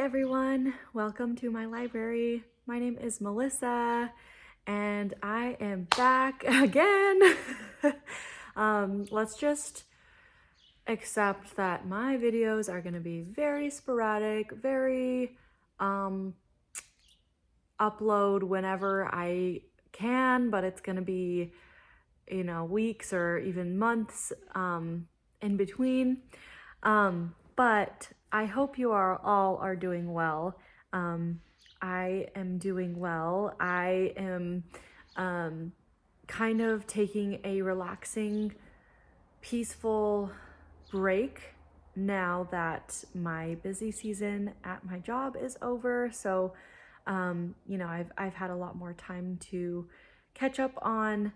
everyone, welcome to my library. My name is Melissa and I am back again. Let's just accept that my videos are going to be very sporadic, very upload whenever I can, but it's going to be, weeks or even months in between. But I hope you all are doing well. I am doing well. I am kind of taking a relaxing, peaceful break now that my busy season at my job is over. So, I've had a lot more time to catch up on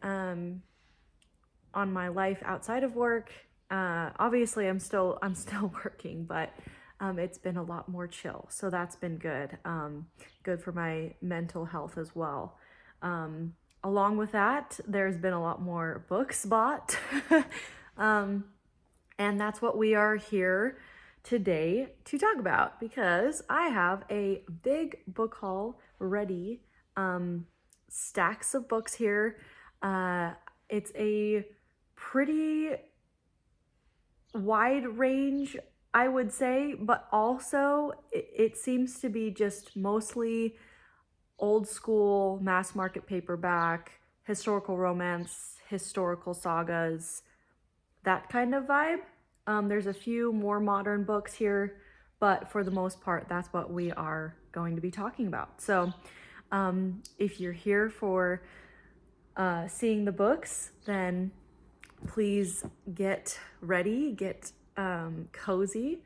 my life outside of work. Obviously I'm still working, but it's been a lot more chill, so that's been good. Good for my mental health as well. Along with that, there's been a lot more books bought. And that's what we are here today to talk about, because I have a big book haul ready. Stacks of books here. It's a pretty wide range, I would say, but also it seems to be just mostly old school mass market paperback, historical romance, historical sagas, that kind of vibe. There's a few more modern books here, but for the most part, that's what we are going to be talking about. So if you're here for seeing the books, then please get ready, get cozy,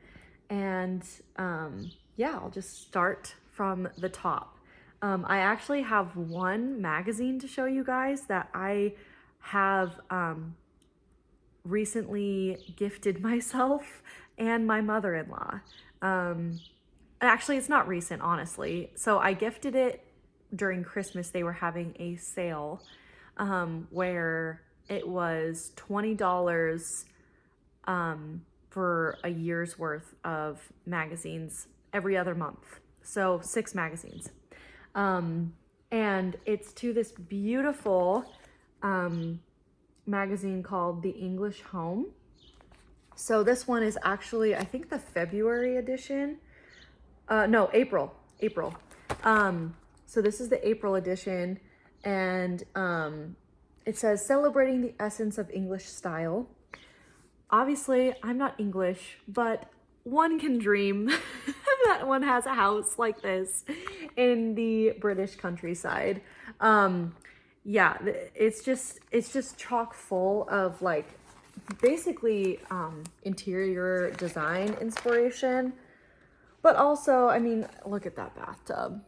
and I'll just start from the top. I actually have one magazine to show you guys that I have recently gifted myself and my mother-in-law. Actually, it's not recent, honestly. So I gifted it during Christmas. They were having a sale where it was $20 for a year's worth of magazines every other month. So 6 magazines. And it's to this beautiful magazine called The English Home. So this one is actually, I think, the February edition. No, April. So this is the April edition, and it says, celebrating the essence of English style. Obviously, I'm not English, but one can dream that one has a house like this in the British countryside. It's just chock full of basically interior design inspiration, but also, I mean, look at that bathtub.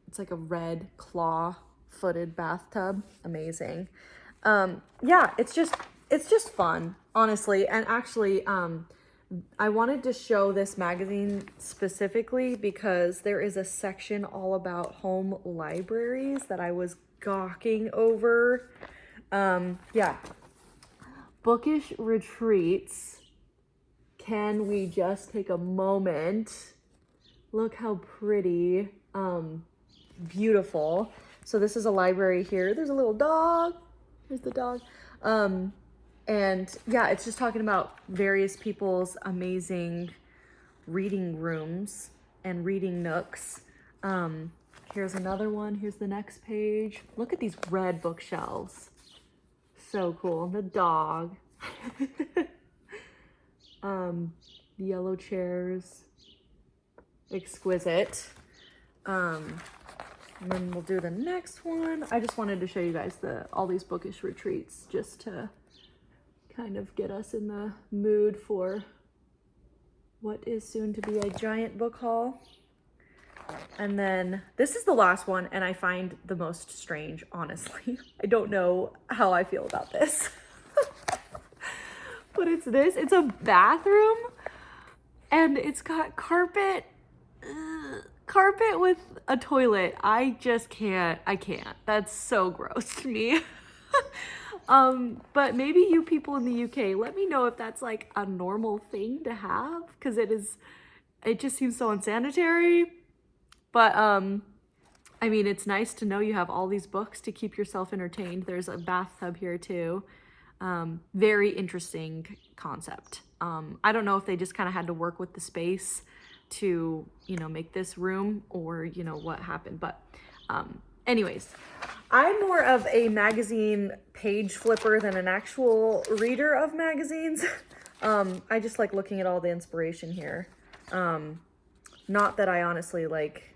It's like a red claw-footed bathtub. Amazing. It's just fun, honestly. And actually, I wanted to show this magazine specifically because there is a section all about home libraries that I was gawking over. Bookish retreats. Can we just take a moment? Look how pretty. Beautiful. So this is a library here. There's a little dog. Here's the dog. It's just talking about various people's amazing reading rooms and reading nooks. Here's another one. Here's the next page. Look at these red bookshelves. So cool. The dog. The yellow chairs. Exquisite. And then we'll do the next one. I just wanted to show you guys all these bookish retreats just to kind of get us in the mood for what is soon to be a giant book haul. And then this is the last one, and I find the most strange, honestly. I don't know how I feel about this. But it's a bathroom, and it's got carpet with a toilet. I can't. That's so gross to me. But maybe you people in the UK, let me know if that's like a normal thing to have, because it just seems so unsanitary. But I mean, it's nice to know you have all these books to keep yourself entertained. There's a bathtub here too. Very interesting concept. I don't know if they just kind of had to work with the space to, you know, make this room, or, you know, what happened. But anyways, I'm more of a magazine page flipper than an actual reader of magazines. I just like looking at all the inspiration here. Not that I honestly like,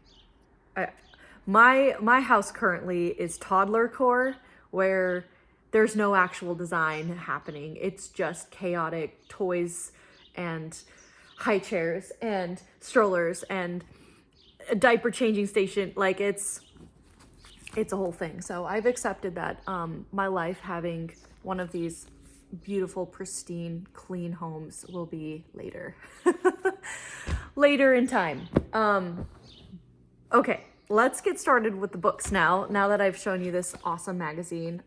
my house currently is toddler core, where there's no actual design happening. It's just chaotic toys and high chairs and strollers and a diaper changing station. Like it's a whole thing. So I've accepted that my life having one of these beautiful, pristine, clean homes will be later. Later in time. Okay, let's get started with the books now that I've shown you this awesome magazine.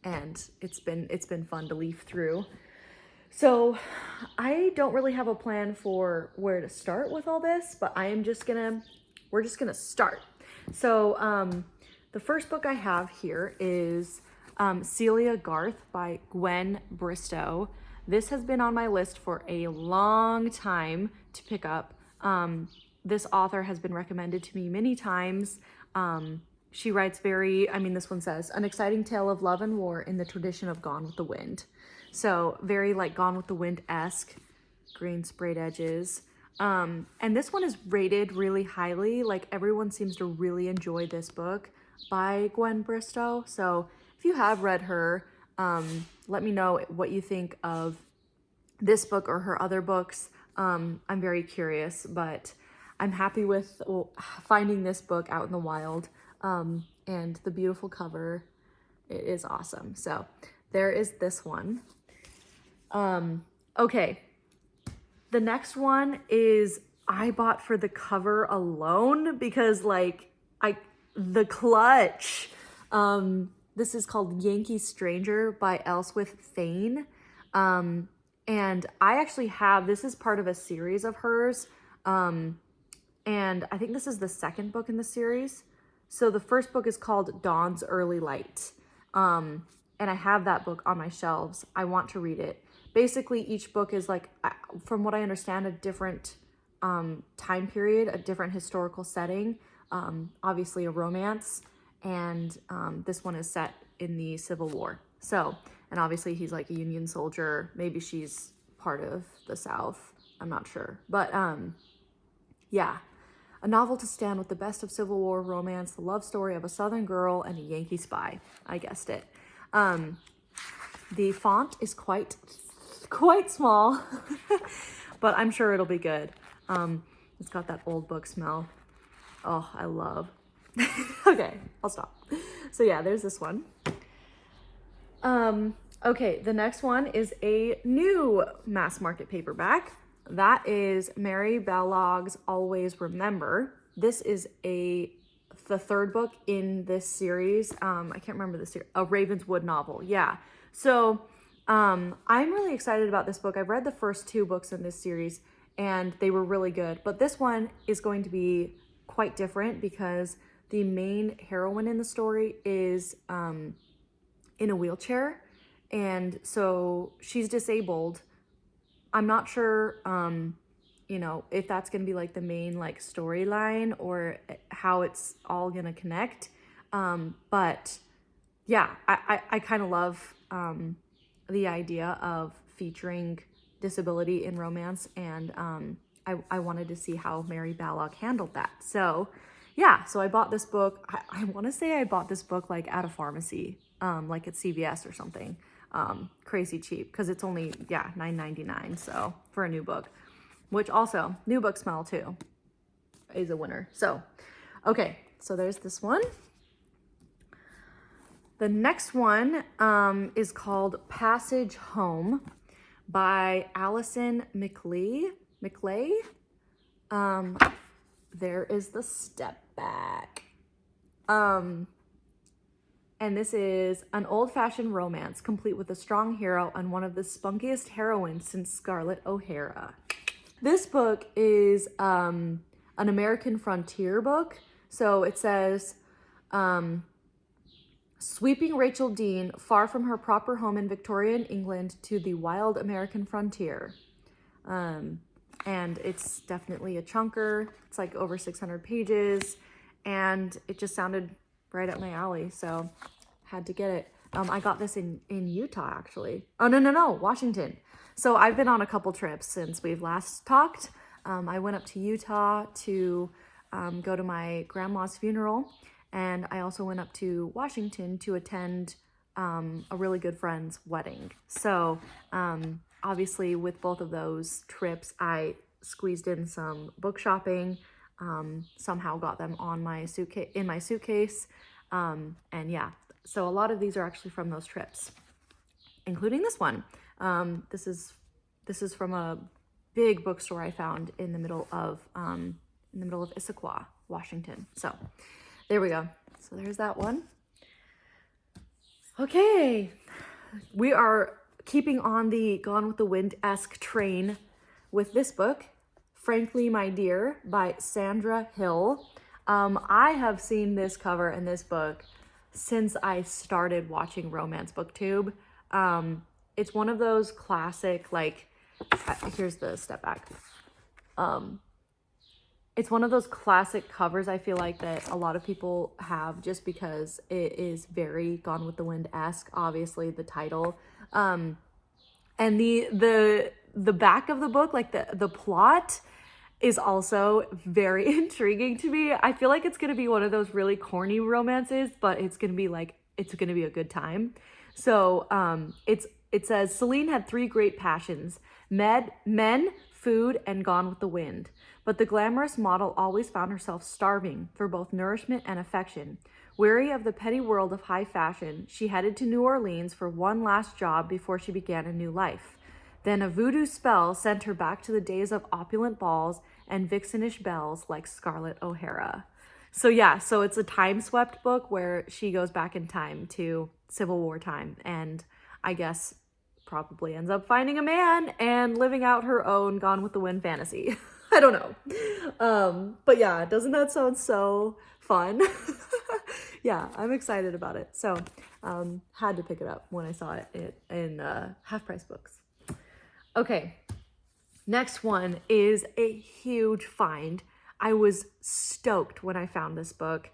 And it's been fun to leaf through. So I don't really have a plan for where to start with all this, but we're just gonna start. So the first book I have here is Celia Garth by Gwen Bristow. This has been on my list for a long time to pick up. This author has been recommended to me many times. She writes this one says, an exciting tale of love and war in the tradition of Gone with the Wind. So very like Gone with the Wind-esque, green sprayed edges. And this one is rated really highly. Like everyone seems to really enjoy this book by Gwen Bristow. So if you have read her, let me know what you think of this book or her other books. I'm very curious, but I'm happy with finding this book out in the wild. And the beautiful cover, it is awesome. So there is this one. Okay. The next one is I bought for the cover alone because the clutch. This is called Yankee Stranger by Ellsworth Fain. And I actually this is part of a series of hers. And I think this is the second book in the series. So the first book is called Dawn's Early Light. And I have that book on my shelves. I want to read it. Basically, each book is like, from what I understand, a different time period, a different historical setting, obviously a romance. And this one is set in the Civil War. So, and obviously he's like a Union soldier. Maybe she's part of the South. I'm not sure. But yeah. A novel to stand with the best of Civil War romance, the love story of a Southern girl and a Yankee spy. I guessed it. The font is quite small, but I'm sure it'll be good. It's got that old book smell. Oh, I love. Okay, I'll stop. So yeah, there's this one. Okay, the next one is a new mass market paperback. That is Mary Ballock's Always Remember. This is the third book in this series. I can't remember the series. A Ravenswood novel. Yeah. So I'm really excited about this book. I've read the first two books in this series and they were really good. But this one is going to be quite different because the main heroine in the story is in a wheelchair. And so she's disabled. I'm not sure, if that's going to be like the main like storyline or how it's all going to connect. But yeah, I kind of love the idea of featuring disability in romance. And I wanted to see how Mary Ballock handled that. So yeah, so I bought this book. I want to say I bought this book like at a pharmacy, like at CVS or something. Crazy cheap because it's only $9.99 so for a new book, which also new book smell too is a winner. So okay, so there's this one. The next one is called Passage Home by Allison McLeay. There is the step back. And this is an old-fashioned romance complete with a strong hero and one of the spunkiest heroines since Scarlett O'Hara. This book is an American frontier book. So it says, sweeping Rachel Dean far from her proper home in Victorian England to the wild American frontier. And it's definitely a chunker. It's like over 600 pages, and it just sounded right up my alley, so had to get it. I got this in Utah, actually. Oh, no, Washington. So I've been on a couple trips since we've last talked. I went up to Utah to go to my grandma's funeral, and I also went up to Washington to attend a really good friend's wedding. So obviously with both of those trips, I squeezed in some book shopping, somehow got them on my suitcase. And yeah, so a lot of these are actually from those trips, including this one. This is from a big bookstore I found in the middle of Issaquah, Washington. So there we go. So there's that one. Okay, we are keeping on the Gone with the Wind-esque train with this book, Frankly My Dear by Sandra Hill. I have seen this cover in this book since I started watching Romance Booktube. It's one of those classic, like, here's the step back. It's one of those classic covers, I feel like, that a lot of people have just because it is very Gone with the Wind-esque, obviously the title. And the back of the book, like the plot is also very intriguing to me. I feel like it's going to be one of those really corny romances, but it's going to be a good time. So it says, Celine had 3 great passions: men, food, and Gone with the Wind. But the glamorous model always found herself starving for both nourishment and affection. Weary of the petty world of high fashion, she headed to New Orleans for one last job before she began a new life. Then a voodoo spell sent her back to the days of opulent balls and vixenish belles like Scarlett O'Hara. So yeah, so it's a time-swept book where she goes back in time to Civil War time, and I guess probably ends up finding a man and living out her own Gone with the Wind fantasy. I don't know. But yeah, doesn't that sound so fun? Yeah, I'm excited about it. So had to pick it up when I saw it in Half Price Books. Okay, next one is a huge find. I was stoked when I found this book.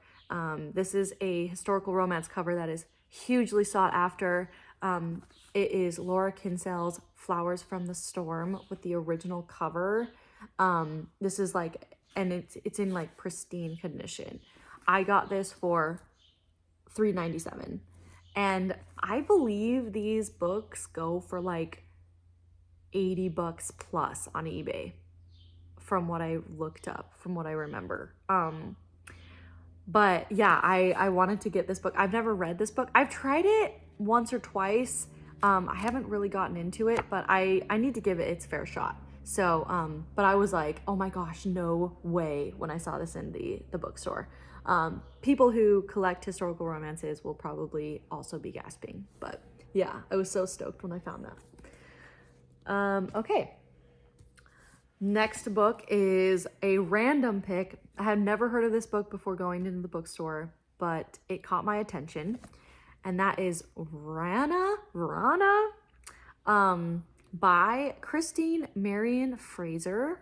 This is a historical romance cover that is hugely sought after. It is Laura Kinsell's Flowers from the Storm with the original cover. This is like, and it's in like pristine condition. I got this for $3.97, and I believe these books go for like $80 plus on eBay, from what I looked up, from what I remember. But yeah, I wanted to get this book. I've never read this book. I've tried it once or twice. I haven't really gotten into it, but I need to give it its fair shot. So, but I was like, oh my gosh, no way, when I saw this in the bookstore. People who collect historical romances will probably also be gasping, but yeah, I was so stoked when I found that. Okay. Next book is a random pick. I had never heard of this book before going into the bookstore, but it caught my attention, and that is Rana Rana, by Christine Marion Fraser.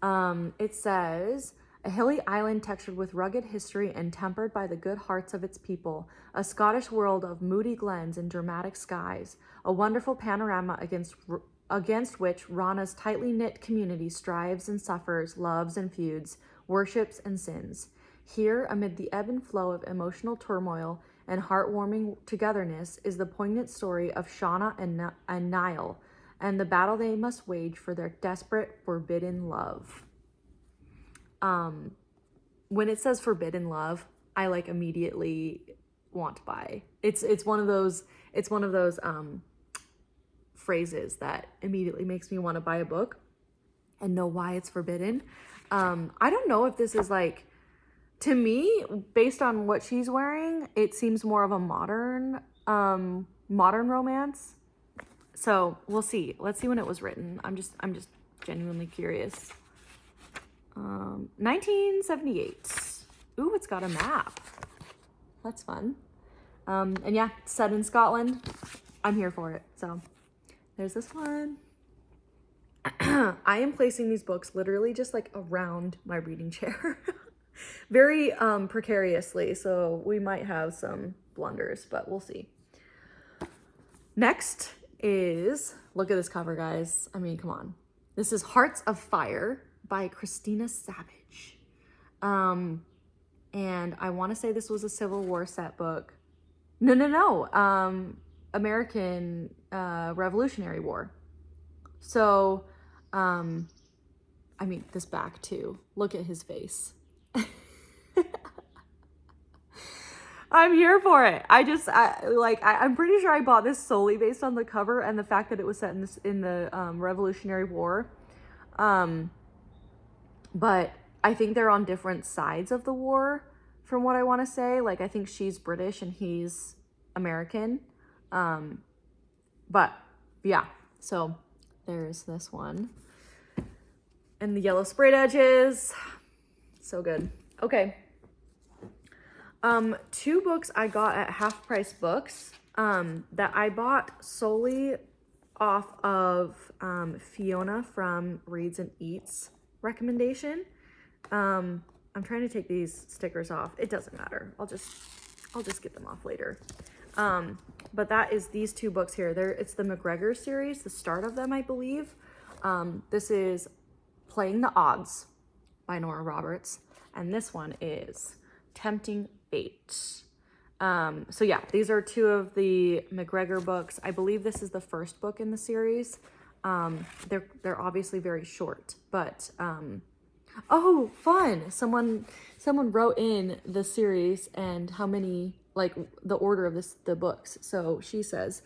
It says, a hilly island textured with rugged history and tempered by the good hearts of its people, a Scottish world of moody glens and dramatic skies, a wonderful panorama against which Rana's tightly knit community strives and suffers, loves and feuds, worships and sins. Here, amid the ebb and flow of emotional turmoil and heartwarming togetherness, is the poignant story of Shauna and Niall, and the battle they must wage for their desperate, forbidden love. When it says forbidden love, I like immediately want to buy. It's one of those phrases that immediately makes me want to buy a book and know why it's forbidden. I don't know if this is like, to me, based on what she's wearing, it seems more of a modern romance. So we'll see. Let's see when it was written. I'm just genuinely curious. 1978. Ooh, it's got a map. That's fun. And yeah, set in Scotland. I'm here for it. So there's this one. I am placing these books literally just like around my reading chair. Very precariously, so we might have some blunders, but we'll see. Next is, look at this cover, guys. I mean, come on. This is Hearts of Fire by Christina Savage. And I want to say this was a Civil War set book. No. American Revolutionary War. So, I mean, this back too. Look at his face. I'm here for it. I'm pretty sure I bought this solely based on the cover and the fact that it was set in the Revolutionary War. But I think they're on different sides of the war, from what I want to say. Like, I think she's British and he's American. But yeah, so there's this one. And the yellow sprayed edges. So good. Okay. 2 books I got at Half Price Books that I bought solely off of Fiona from Reads and Eats recommendation. I'm trying to take these stickers off. It doesn't matter. I'll just get them off later. But that is these 2 books here. It's the McGregor series, the start of them, I believe. This is Playing the Odds by Nora Roberts, and this one is Tempting Fate. So yeah, these are 2 of the McGregor books. I believe this is the first book in the series. They're obviously very short, but oh, fun! Someone wrote in the series and how many, like, the order of the books. So she says,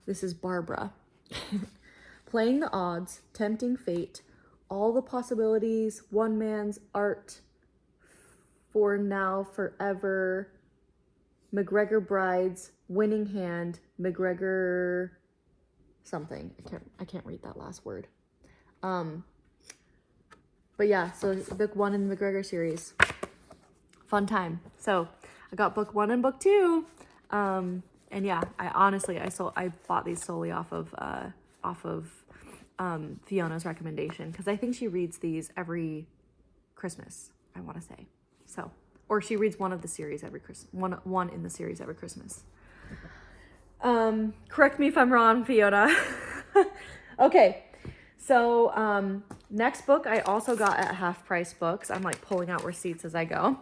this is Barbara. Playing the Odds, Tempting Fate, All the Possibilities, One Man's Art, For Now, Forever, McGregor Brides, Winning Hand, McGregor something. I can't read that last word. But yeah, so book 1 in the McGregor series. Fun time. So I got book 1 and book 2. And yeah, I bought these solely off of Fiona's recommendation, because I think she reads these every Christmas, I want to say. So, or she reads one of the series every Christmas, one in the series every Christmas. Correct me if I'm wrong, Fiona. Okay. So, next book I also got at Half Price Books. I'm like pulling out receipts as I go.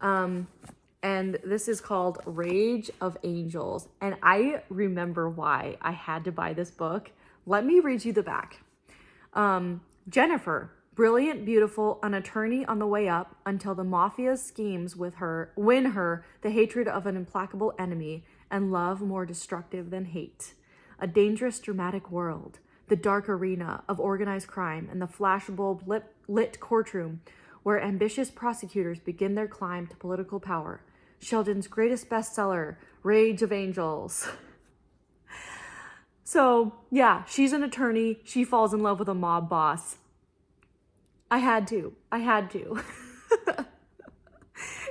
And this is called Rage of Angels. And I remember why I had to buy this book. Let me read you the back. Jennifer, brilliant, beautiful, an attorney on the way up until the mafia's schemes with her win her the hatred of an implacable enemy and love more destructive than hate. A dangerous, dramatic world. The dark arena of organized crime and the flashbulb lit courtroom where ambitious prosecutors begin their climb to political power. Sheldon's greatest bestseller, Rage of Angels. So, yeah, she's an attorney. She falls in love with a mob boss. I had to.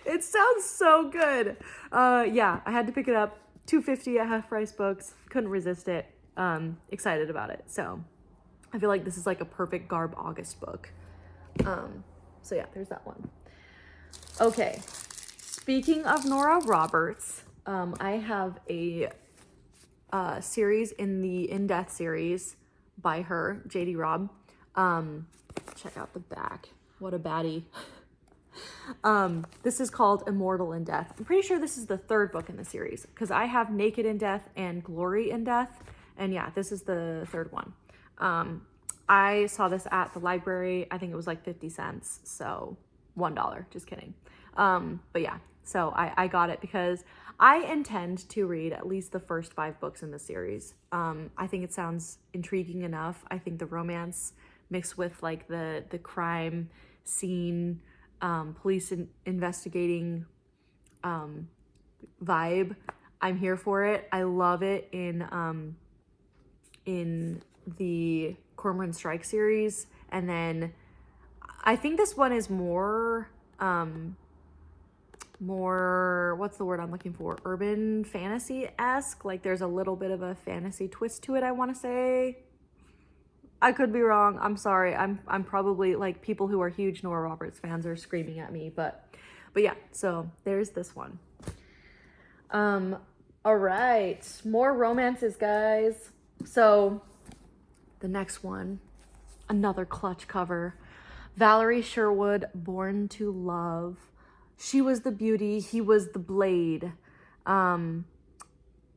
It sounds so good. Yeah, I had to pick it up. $2.50 at Half Price Books. Couldn't resist it. Excited about it. So I feel like this is like a perfect Garb August book. So yeah, there's that one. Okay. Speaking of Nora Roberts, I have a series in the In Death series by her, JD Robb. Check out the back. What a baddie. This is called Immortal in Death. I'm pretty sure this is the 3rd book in the series, because I have Naked in Death and Glory in Death. And yeah, this is the 3rd one. I saw this at the library. I think it was like 50 cents. So $1, just kidding. But yeah, so I got it because I intend to read at least the first 5 books in the series. I think it sounds intriguing enough. I think the romance mixed with like the crime scene, police investigating vibe, I'm here for it. I love it in the Cormoran Strike series, And then I think this one is more, what's the word I'm looking for? Urban fantasy-esque. Like there's a little bit of a fantasy twist to it, I want to say. I could be wrong. I'm sorry. I'm probably like people who are huge Nora Roberts fans are screaming at me, but yeah, so there's this one. All right, more romances, guys. So the next one, another clutch cover. Valerie Sherwood, Born to Love. She was the beauty, he was the blade.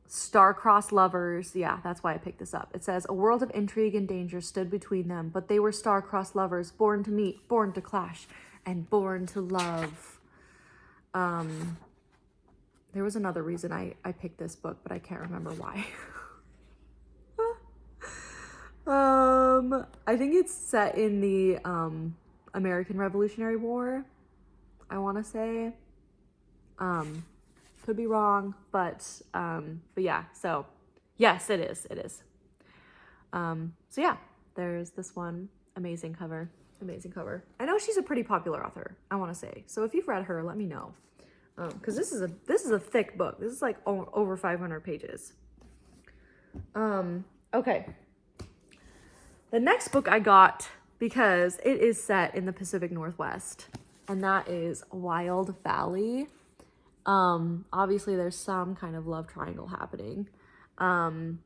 Star-crossed lovers. Yeah, that's why I picked this up. It says, a world of intrigue and danger stood between them, but they were star-crossed lovers, born to meet, born to clash, and born to love. There was another reason I picked this book, but I can't remember why. I think it's set in the American Revolutionary War, I want to say. Could be wrong, but yeah, so yes, it is. So yeah, there's this one. Amazing cover. I know she's a pretty popular author, I want to say. So if you've read her, let me know. Because this is a thick book. This is like over 500 pages. Okay. The next book I got because it is set in the Pacific Northwest, and that is Wild Valley. Obviously there's some kind of love triangle happening. And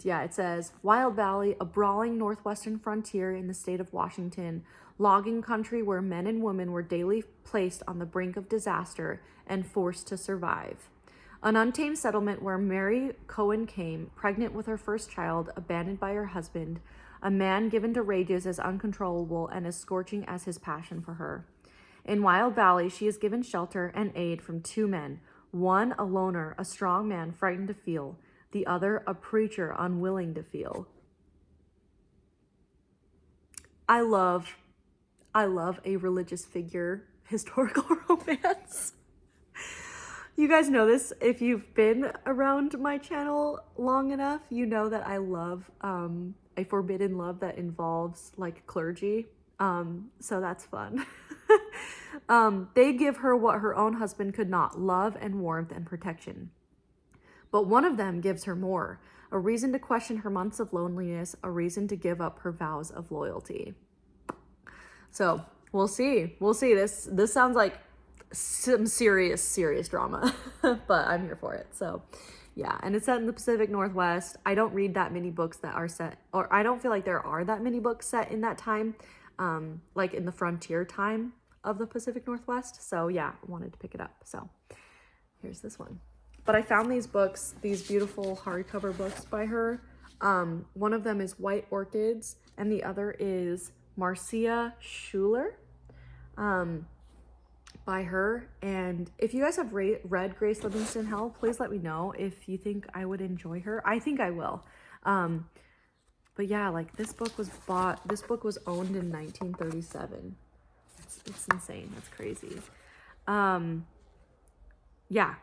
yeah, it says, Wild Valley, a brawling northwestern frontier in the state of Washington, logging country where men and women were daily placed on the brink of disaster and forced to survive. An untamed settlement where Mary Cohen came, pregnant with her first child, abandoned by her husband, a man given to rages as uncontrollable and as scorching as his passion for her. In Wild Valley, she is given shelter and aid from two men, one a loner, a strong man frightened to feel, the other a preacher unwilling to feel. I love a religious figure historical romance. You guys know this. If you've been around my channel long enough, you know that I love a forbidden love that involves like clergy. So that's fun. They give her what her own husband could not, love and warmth and protection. But one of them gives her more, a reason to question her months of loneliness, a reason to give up her vows of loyalty. So we'll see. This sounds like some serious drama, but I'm here for it. So yeah, and it's set in the Pacific Northwest. I don't read that many books that are set, or I don't feel like there are that many books set in that time, like in the frontier time of the Pacific Northwest. So yeah, I wanted to pick it up. So here's this one. But I found these books, these beautiful hardcover books by her. One of them is White Orchids, and the other is Marcia Schuler by her. And if you guys have read Grace Livingston Hell, please let me know if you think I would enjoy her. I think I will. But yeah, like this book was owned in 1937. It's insane. That's crazy. Yeah.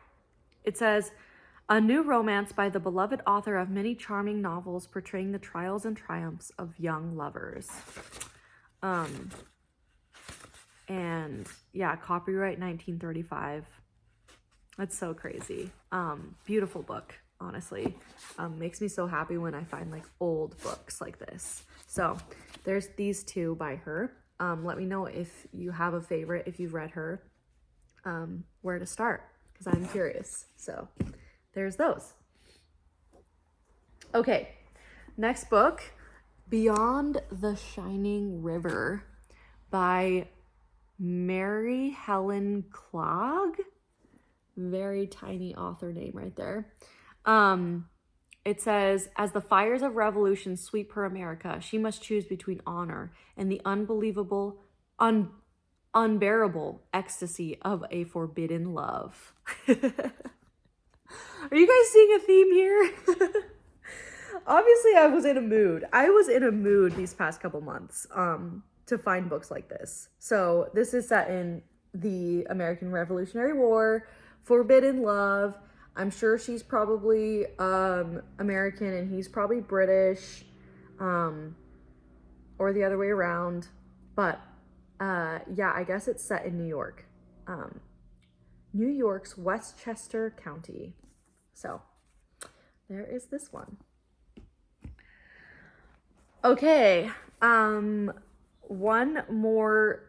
It says, a new romance by the beloved author of many charming novels portraying the trials and triumphs of young lovers. And yeah, copyright 1935. That's so crazy. Beautiful book, honestly. Makes me so happy when I find like old books like this. So there's these two by her. Let me know if you have a favorite, if you've read her, where to start, because I'm curious. So there's those. Okay, next book, Beyond the Shining River by Mary Helen Clogg. Very tiny author name right there. It says, as the fires of revolution sweep her America, she must choose between honor and the unbelievable, unbearable ecstasy of a forbidden love. Are you guys seeing a theme here? Obviously, I was in a mood. These past couple months to find books like this. So this is set in the American Revolutionary War, forbidden love. I'm sure she's probably American and he's probably British, or or the other way around. But yeah, I guess it's set in New York. New York's Westchester County. So there is this one. Okay, one more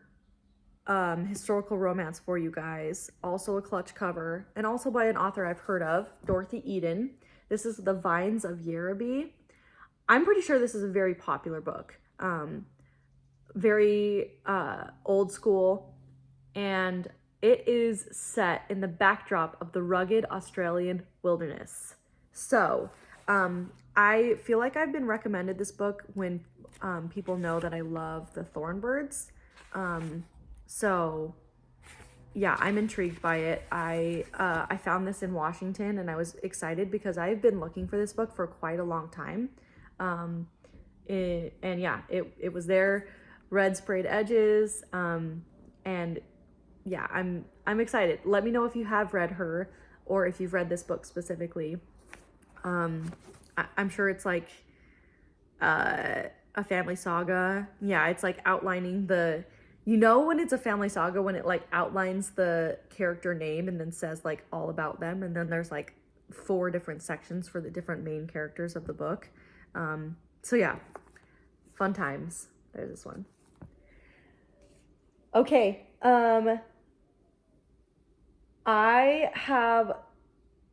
historical romance for you guys, also a clutch cover, and also by an author I've heard of, Dorothy Eden. This is The Vines of Yerabe. I'm pretty sure this is a very popular book, very old school, and it is set in the backdrop of the rugged Australian wilderness. So I feel like I've been recommended this book when people know that I love the Thornbirds. So yeah, I'm intrigued by it. I found this in Washington and I was excited because I've been looking for this book for quite a long time. And yeah, it was there, red sprayed edges, and yeah, I'm excited. Let me know if you have read her or if you've read this book specifically. I'm sure it's like a family saga. Yeah, it's like outlining the, you know, when it's a family saga, when it like outlines the character name and then says like all about them, and then there's like 4 different sections for the different main characters of the book. So yeah, fun times. There's this one. Okay, I have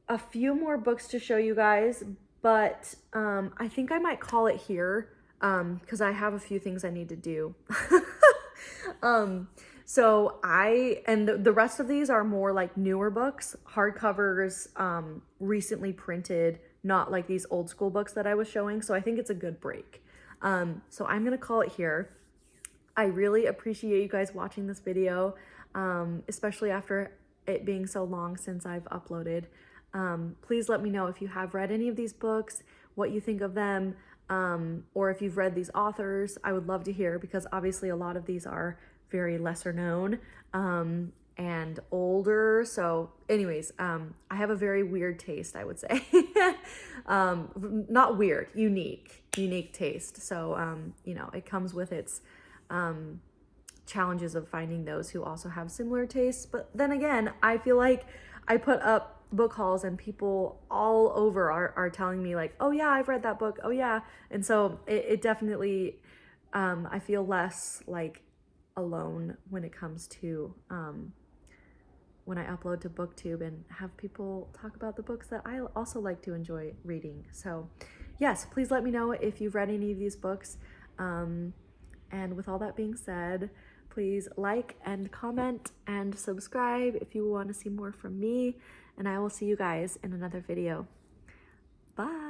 a few more books to show you guys, but I think I might call it here because I have a few things I need to do. So the rest of these are more like newer books, hardcovers, recently printed, not like these old school books that I was showing. So I think it's a good break. So I'm gonna call it here. I really appreciate you guys watching this video, especially after it being so long since I've uploaded. Please let me know if you have read any of these books, what you think of them, or if you've read these authors. I would love to hear, because obviously a lot of these are very lesser known and older. So anyways, I have a very weird taste, I would say. Not weird, unique taste. So, you know, it comes with its challenges of finding those who also have similar tastes. But then again, I feel like I put up book hauls and people all over are telling me like, oh yeah, I've read that book, oh yeah. And so it definitely, I feel less like alone when it comes to when I upload to BookTube and have people talk about the books that I also like to enjoy reading. So yes, please let me know if you've read any of these books. And with all that being said, please like and comment and subscribe if you want to see more from me. And I will see you guys in another video. Bye.